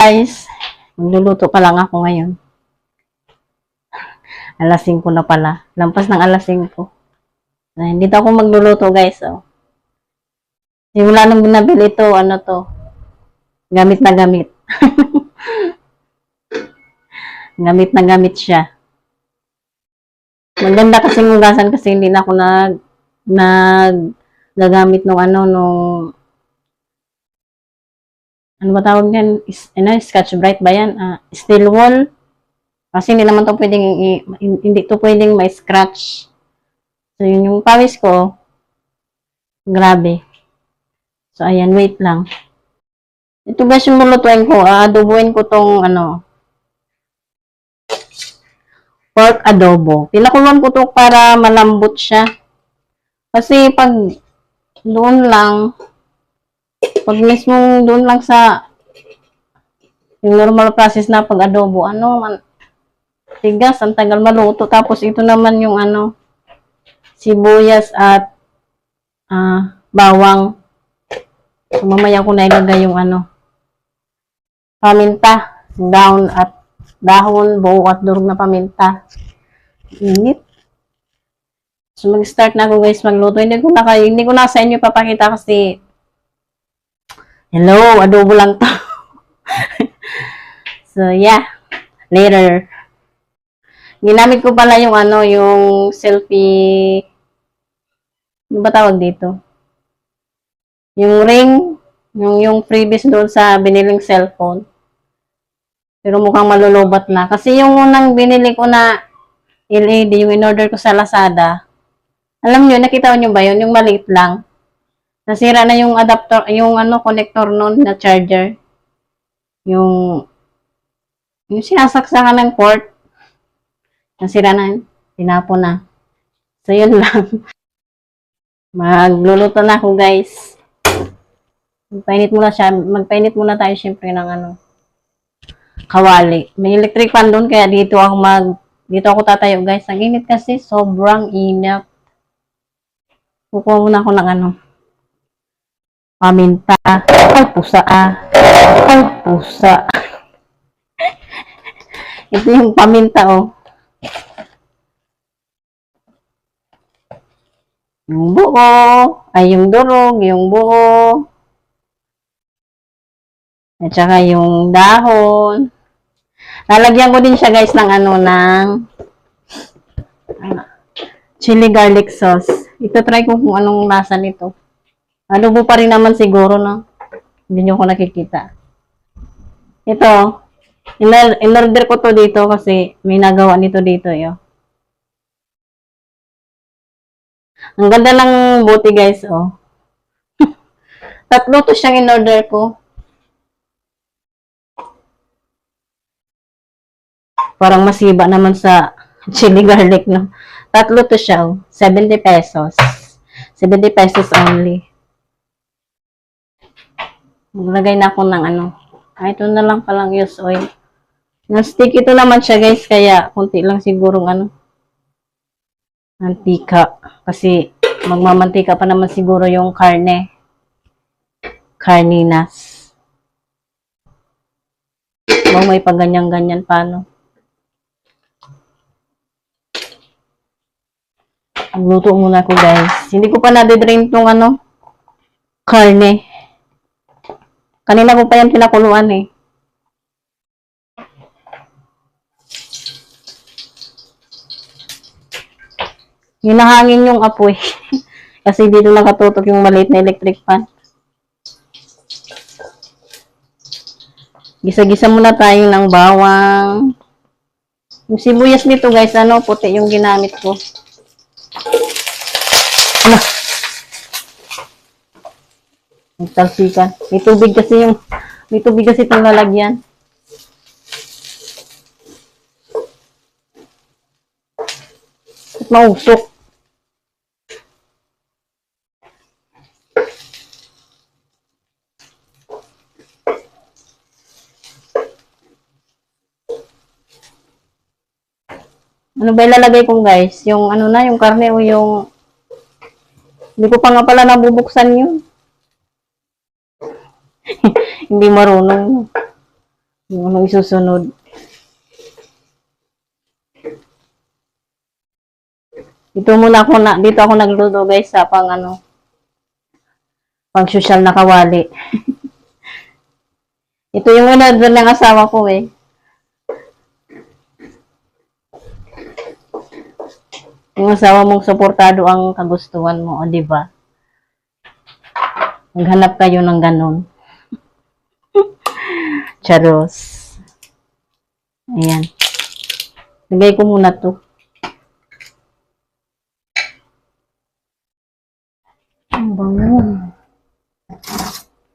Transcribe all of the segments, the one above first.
Guys, magluluto pa lang ako ngayon. Alas 5 na pala. Lampas ng alas 5. Dito ako magluluto guys. Oh. Simula nung binabili ito, ano to, gamit na gamit. Gamit na gamit siya. Maganda kasi hugasan kasi hindi na ako gagamit nung ano ba tawag yan? Scotch Brite ba yan? Steel wool. Kasi hindi naman to pwedeng, hindi to pwedeng may scratch. So, yun yung pawis ko. Grabe. So, ayan, wait lang. Ito guys yung lulutuin ko. Adoboin ko tong, pork adobo. Pinakuluan ko to para malambot siya. Kasi pag doon lang, pag mismo doon lang sa yung normal process na pag adobo, tigas, ang tagal maluto. Tapos ito naman yung sibuyas at bawang. So, mamaya ko na ilagay yung paminta, dahon, buo at durog na paminta. Init. So, mag-start na ako guys magluto. Hindi ko na sa inyo papakita kasi hello, adobo lang to. So, yeah. Later. Ginamit ko pala yung yung selfie. Ano ba tawag dito? Yung ring, yung freebies doon sa biniling cellphone. Pero mukhang malulubat na. Kasi yung unang binili ko na LED, yung in-order ko sa Lazada, alam nyo, nakita nyo ba yun? Yung maliit lang. Nasira na yung adapter, yung connector nun na charger. Yung sinasaksakan ng port. Nasira na yun. Tinapon na. So, yun lang. Magluluto na ako, guys. Magpainit muna tayo syempre ng kawali. May electric fan doon, kaya dito ako tatayo, guys. Ang init kasi, sobrang init. Kukuha muna ako ng paminta. Ay, pusa Ay, pusa. Ito yung paminta, oh. Yung buo. Ay, yung durog, yung buo. At saka yung dahon. Lalagyan ko din siya, guys, ng chili garlic sauce. Ito try ko kung anong lasa nito. Adobo pa rin naman siguro, no? Hindi nyo ko nakikita. Ito, in-order ko to dito kasi may nagawa nito dito, yo. Ang ganda ng buti, guys, oh. Tatlo to siyang in-order ko. Parang masiba naman sa chili garlic, no? Tatlo to siya, oh. 70 pesos. 70 pesos only. Maglagay na ako ng ito na lang palang use oil. Na-stick ito naman siya, guys, kaya konti lang sigurong mantika. Kasi magmamantika pa naman siguro yung karninas. May pagganyan-ganyan pa, no? Magluto muna ako, guys. Hindi ko pa na-drain tong karne. Kanina ko pa yan pinakuluan, eh. Hinahangin yung apoy. Kasi dito nakatutok yung maliit na electric fan. Gisa-gisa muna tayo ng bawang. Yung sibuyas nito, guys, puti yung ginamit ko. Talsikan. May tubig kasi itong lalagyan. At mausok. Ano ba ilalagay ko, guys? Yung yung karne o yung hindi ko pa nga pala nabubuksan yun. Hindi marunong. Yung anong isusunod. Dito ako nagluto guys sa pang social na kawali. Ito yung in-order ng asawa ko eh. Yung asawa mong suportado ang kagustuhan mo, o di ba? Maghanap kayo ng ganun. Charos. Ayan. Lagay ko muna to. Ang bango.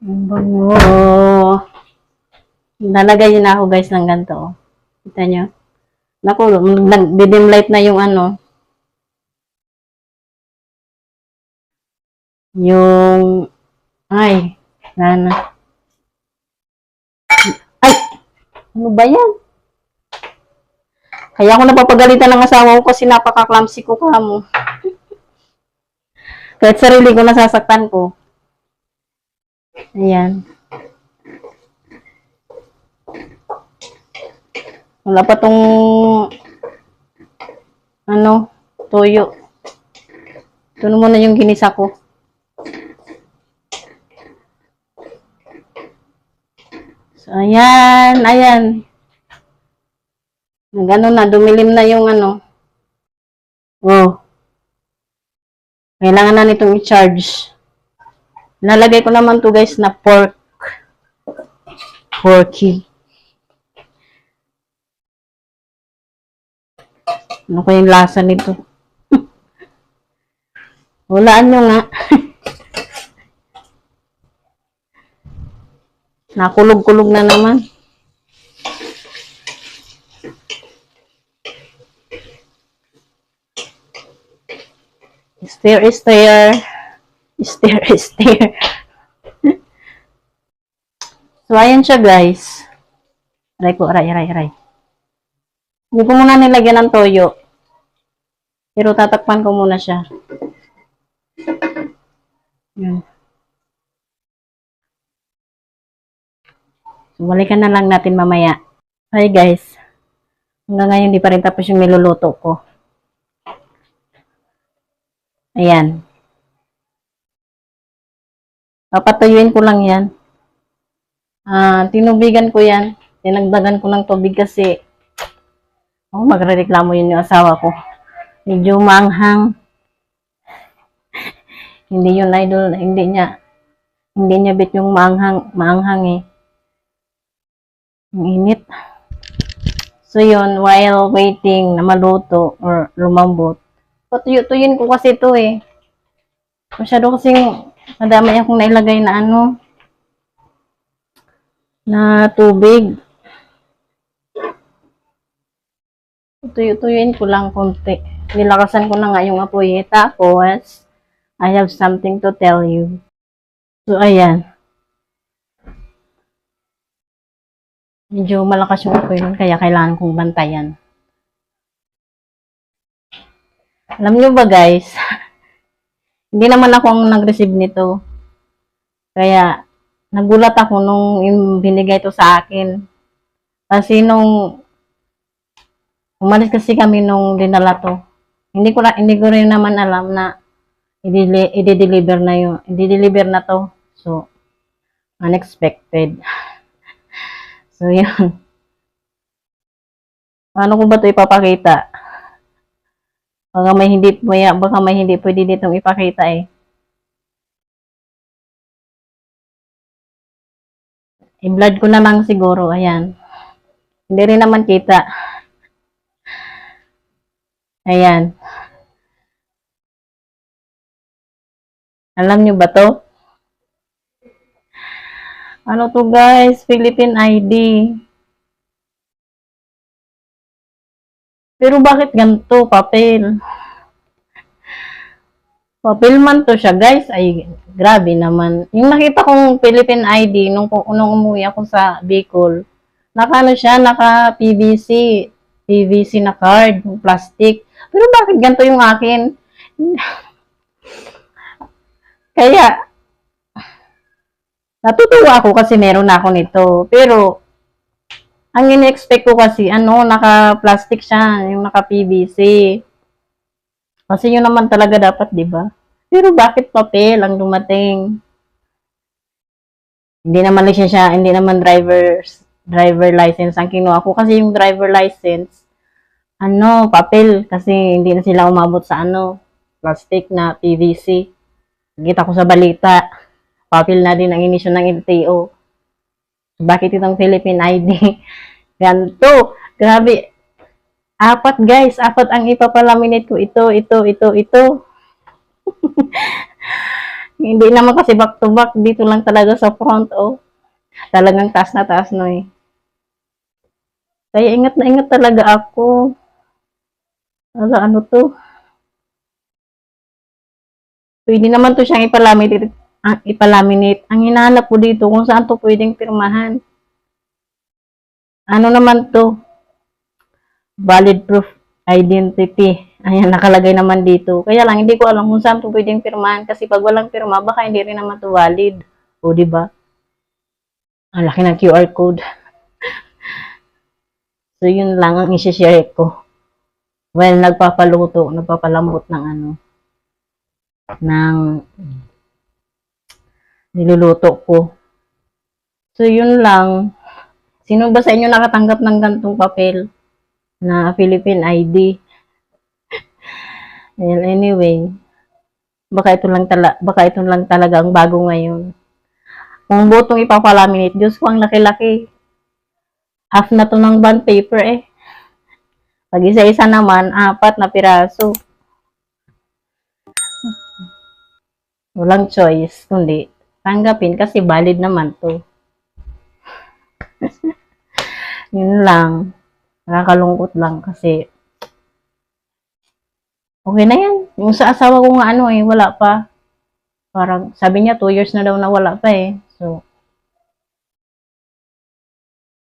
Ang bango. Lalagay na ako guys ng ganito. Oh. Kita nyo? Naku, nag-dim light na yung yung ay, nana. Ay, ano ba yan? Kaya ako napapagalitan ng asawa ko kasi napaka-clumsy ko kamo. Kahit sarili ko nasasaktan ko. Ayan. Wala pa tong toyo. Ito na muna yung ginisa ko. So, ayan. Gano'n na, dumilim na yung Oh. Kailangan na nitong i-charge. Nalagay ko naman to guys na porky. Ano ko yung lasa nito? Hulaan nyo nga. Nakulog-kulog na naman. Stir. So, ayan siya guys. Aray. Hindi ko muna nilagyan ng toyo. Pero tatakpan ko muna siya. Yan. So, balikan na lang natin mamaya. Hi guys. Hanggang ngayon hindi pa rin tapos yung niluluto ko. Ayan. Papatuyuin ko lang yan. Tinubigan ko yan. Tinagdagan ko ng tubig kasi magrereklamo yun yung asawa ko. Medyo maanghang. Hindi yun idol. Hindi niya bit yung maanghang eh. Ang init. So yun, while waiting na maluto or lumambot, patuyuin ko kasi ito eh. Masyado kasing madami akong nailagay na na tubig. Tuyuin ko lang konti. Nilakasan ko na nga yung apoy. Tapos, I have something to tell you. So, ayan. Medyo malakas yung apoy nun, kaya kailangan kong bantayan. Alam nyo ba guys, hindi naman ako ang nag-receive nito. Kaya, nagulat ako nung binigay to sa akin. Kasi nung umalis kasi kami nung dinala to. Hindi ko rin naman alam na i-deliver na to. So, unexpected. So, yun. Paano ko ba ito ipapakita? Baka may hindi pwede ditong ipakita eh. I-blood ko na lang siguro. Ayan. Hindi rin naman kita. Ayan. Alam nyo ba to? Ano to guys? Philippine ID. Pero bakit ganito? Papel. Papel man to siya guys. Ay, grabe naman. Yung nakita kong Philippine ID nung umuwi ako sa Bicol, naka PVC. PVC na card, plastic. Pero bakit ganito yung akin? Kaya, natutuwa ako kasi meron ako nito. Pero, Ang in-expect ko kasi, naka-plastic siya, yung naka-PVC. Kasi yun naman talaga dapat, di ba? Pero bakit papel ang dumating? Hindi naman lisensya, hindi naman driver license ang kinuha ko. Kasi yung driver license, papel. Kasi hindi na sila umabot sa plastic na PVC. Kita ko sa balita, papel na din ang inisyo ng LTO. Bakit itong Philippine ID? Ganto. Grabe. Apat guys, apat ang ipapalaminate ko. Ito. Hindi naman kasi back to back. Dito lang talaga sa front, oh. Talagang taas na taas, no eh. Kaya ingat na ingat talaga ako. Ano to? Pwede naman to siyang ipalaminate. Ang hinahanap ko dito kung saan to pwedeng pirmahan. Ano naman to? Valid proof identity. Ayan, nakalagay naman dito. Kaya lang, hindi ko alam kung saan to pwedeng pirmahan. Kasi pag walang pirma, baka hindi rin naman to valid. O, diba? Ang laki ng QR code. So, yun lang ang isi-share ko. Well, nagpapalambot ng niluluto ko. So, yun lang. Sino ba sa inyo nakatanggap ng gantong papel na Philippine ID? Well, anyway, baka ito lang talaga ang bago ngayon. Kung butong ipapalaminate, Diyos ko, ang laki-laki. Half na to ng bond paper eh. Pag isa-isa naman, 4 na piraso. Walang choice, kundi tanggapin kasi valid naman to. Yun lang. Nakakalungkot lang kasi okay na yan. Yung sa asawa ko nga wala pa. Parang sabi niya 2 years na daw na wala pa eh. So,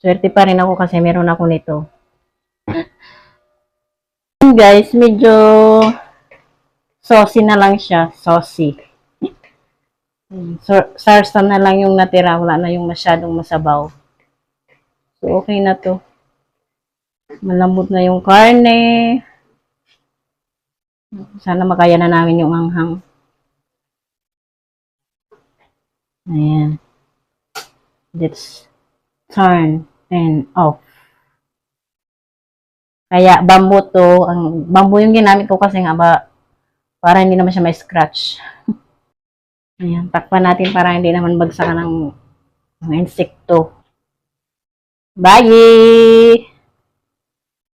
swerte pa rin ako kasi meron ako nito. Guys, medyo saucy na lang siya. Saucy. So, sarsa na lang yung natira. Wala na yung masyadong masabaw. So, okay na to. Malambot na yung karne. Sana makaya na namin yung anghang. Ayan. Let's turn and off. Kaya bamboo to. Ang bamboo yung ginamit ko kasi nga para hindi naman siya may scratch. Ayan. Takpan natin para hindi naman bagsakan ng insekto. Bye!